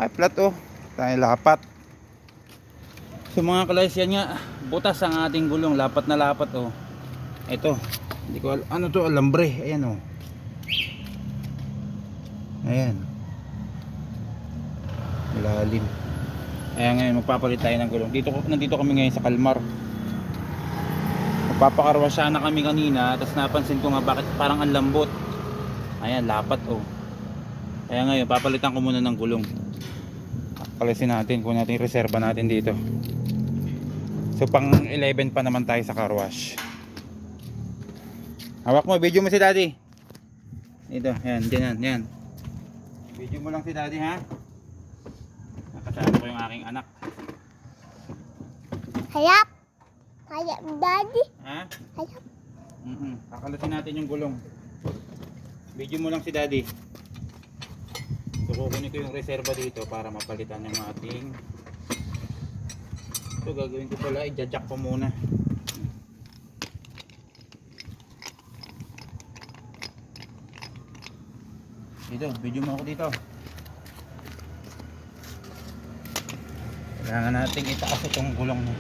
Ay, flat oh. Tayo lapat. So mga kalayas, yan nga. Butas ang ating gulong. Lapat na lapat oh. Ito. Hindi ko ano to, alambre. Ayan oh. Ayan. Malalim. Ayan, ngayon magpapalit tayo ng gulong. Nandito kami ngayon sa Kalmar. Magpapakarwasya na kami kanina. Tapos napansin ko nga bakit parang ang lambot. Ayan, lapat oh. Kaya ngayon papalitan ko muna ng gulong. Palisin natin kung natin reserba natin dito. So pang 11 pa naman tayo sa car wash. Hawak mo, video mo si daddy. Dito, yan, dyan, yan. Video mo lang si daddy ha. Nakasama ko yung aking anak. Hayap. Hayap, daddy. Ha? Hayap. Kakalasin natin yung gulong. Video mo lang si daddy. So kukunin ko yung reserva dito para mapalitan yung ating. So gagawin ko pala, i-jack ko muna. Dito, video mo ako dito. Kailangan natin itaas itong gulong mo.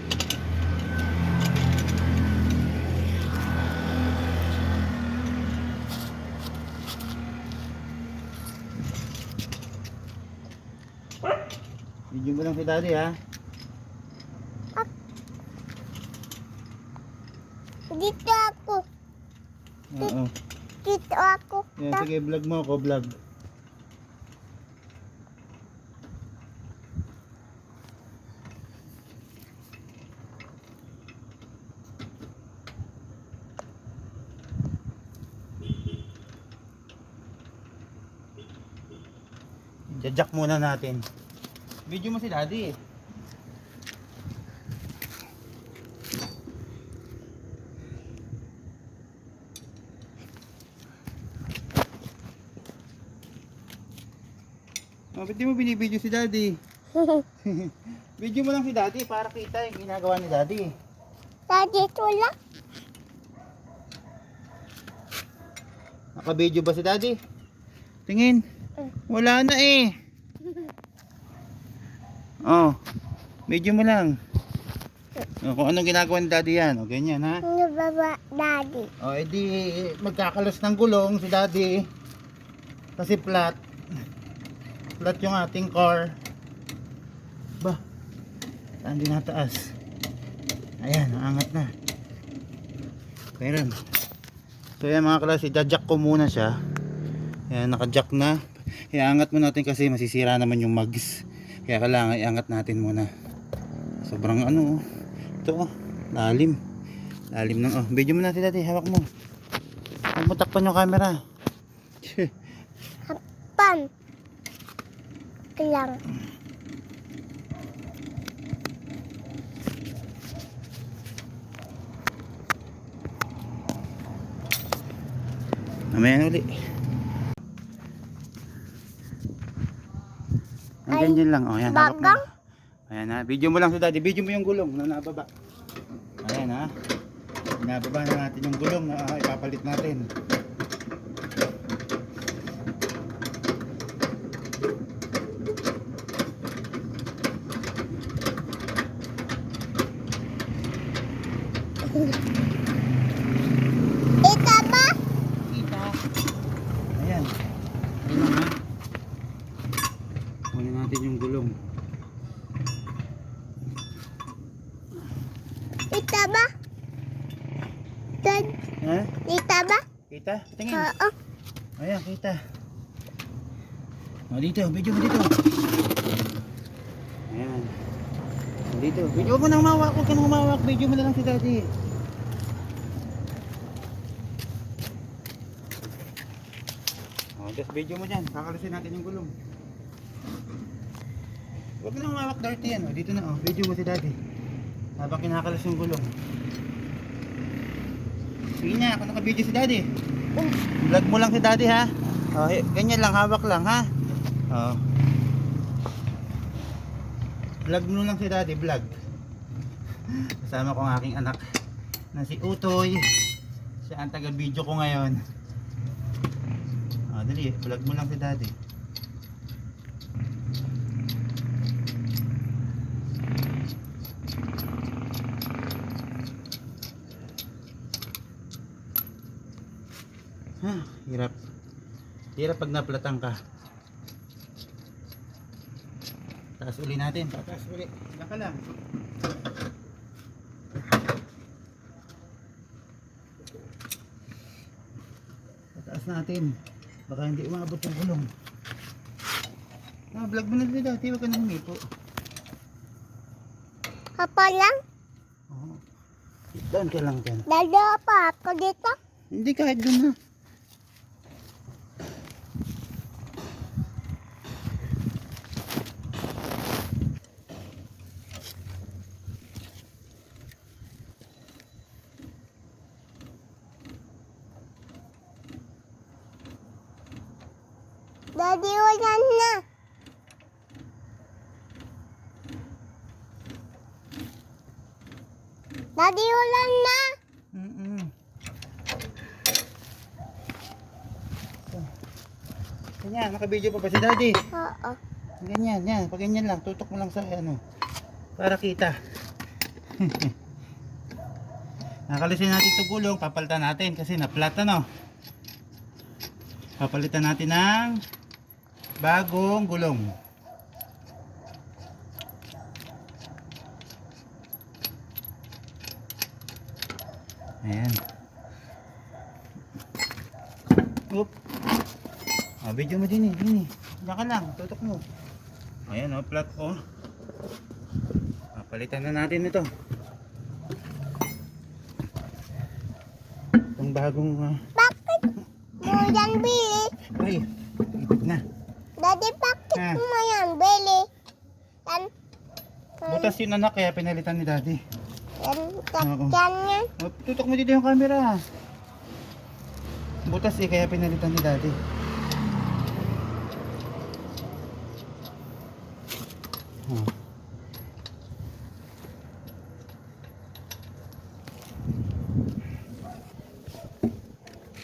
Video mo lang si daddy ha. Dito ako. Oo. Dito ako. Yan, sige, vlog mo ako, vlog. Jack muna natin. Video mo si daddy eh. Oh, ba't di mo binibideo si daddy? Video mo lang si daddy para kita yung ginagawa ni daddy. Daddy, ito lang. Naka-video ba si daddy? Tingin. Wala na eh. Oh, video mo lang. Oh, kung anong ginagawa ni daddy yan. O, ganyan ha. Ano ba, daddy? O, edi magkakalos ng gulong si daddy. Kasi flat. Flat yung ating car. Ba, saan din nataas? Ayan, angat na. Pero, so yan mga klase, jack ko muna siya. Ayan, naka-jack na. Iangat mo natin kasi masisira naman yung mags. Kaya kailangan iangat natin muna. Sobrang ano oh. Ito oh, lalim. Lalim ng oh. Video mo natin dati, hawak mo. Huwag mo takpan yung camera. Hapan. Kailang. Mamaya na uli. Ang ganyan lang. O, yan. Hawak mo. Bagang. Ayan ha. Video mo lang si daddy. Video mo yung gulong na nababa. Ayan ha. Nababa na natin yung gulong na ipapalit natin. Ito ba? Kita. Ayan. Ayan ha. Kunin natin yung gulong. Ito ba? Dad, Ha? ito ba? Kita? Tingin. Oo. Ayan, kita. O, dito. Video mo dito. Ayan. Dito. Video mo nang mawak. Huwag ka nang mawak. Video mo na lang si daddy. O, just video mo dyan. Kakalasin natin yung gulong. Huwag nang mawak dirty yan. O, dito na. O, video mo si daddy. Habang kinakalas yung gulong. Sige na. Kung naka-video si daddy. Vlog mo lang si daddy ha. O, ganyan lang. Hawak lang ha. O. Vlog mo lang si daddy. Vlog. Kasama ko ang aking anak na si Utoy. Siya ang taga-video ko ngayon. O, dali. Vlog mo lang si daddy. Hirap. Hirap pag naplatan ka. Taas uli natin. Taas uli. Diyan ka lang. Taas natin. Baka hindi umabot ng gulong. Vlog mo na din dati. Huwag ka nang humipo. Papa lang? Oo. Sit down ka lang dyan. Dada pa ako dito? Hindi, kahit doon na. Daddy, wala na. Daddy, wala na. Ganyan, nakabidyo pa ba si daddy? Oo. Ganyan, yan. Pag ganyan lang, tutok mo lang sa ano. Para kita. Nakalisin natin ito gulong, papalitan natin kasi na-flat ano. Papalitan natin ng bagong gulong. Ayan. Oop. Video mo din eh. Diyan ka lang, tutok mo. Ayan o, flat o. Papalitan na natin ito. Itong bagong Bakit mo yan bili? ay, ikot na. Daddy, bakit Ah. mo yan bili? Yan. Butas yun anak, kaya pinalitan ni daddy. Yan. Oo. Yan yan. Tutok mo dito yung camera. Butas eh, kaya pinalitan ni daddy. Oh.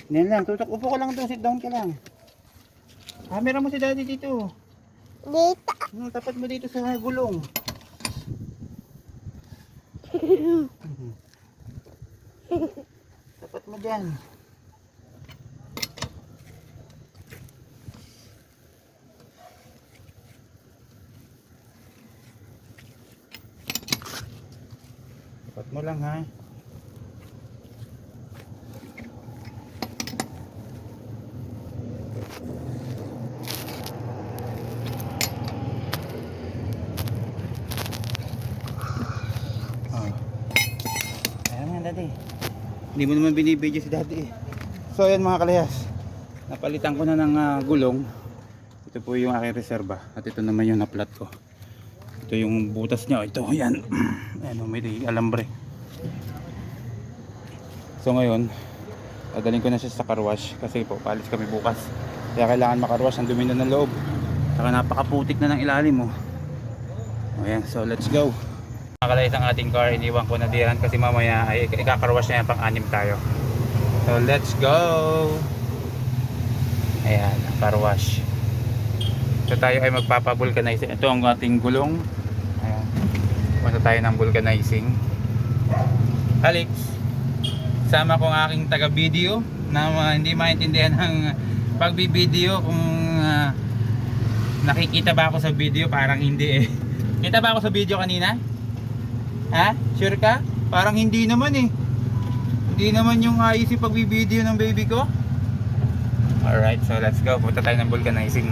Yan lang, tutok. Upo ka lang doon, sit down ka lang. Camera mo si daddy dito. Dito. Tapat mo dito sa gulong. Tapat mo dyan. Tapat mo lang ha. Oh. Ayan nga daddy. Hindi mo naman binibidyo si daddy eh. So ayan mga kalayas, napalitan ko na ng gulong. Ito po yung aking reserba. At ito naman yung na-flat ko. Ito yung butas niya. Ito, yan. Ayan, may alambre. So ngayon, dadalhin ko na siya sa car wash. Kasi po, paalis kami bukas. Kaya kailangan makarwash. Ang dumi na ng loob. Saka napakaputik na ng ilalim mo. Ayan, so let's go. Makalayas ang ating car. Iniwan ko na diyan kasi mamaya ay ikakarwash na yan. Pang-anim tayo. So let's go. Ayan, car wash. So tayo ay magpapa-vulcanizing. Ito ang ating gulong. Ayan. Punta tayo ng vulcanizing. Alex, sama ko ang aking taga-video na hindi maintindihan ng pagbi-video kung nakikita ba ako sa video. Parang hindi eh. Kita ba ako sa video kanina? Ha? Sure ka? Parang hindi naman eh. Hindi naman yung ayos yung pagbi-video ng baby ko. Alright, so let's go. Punta tayo ng vulcanizing.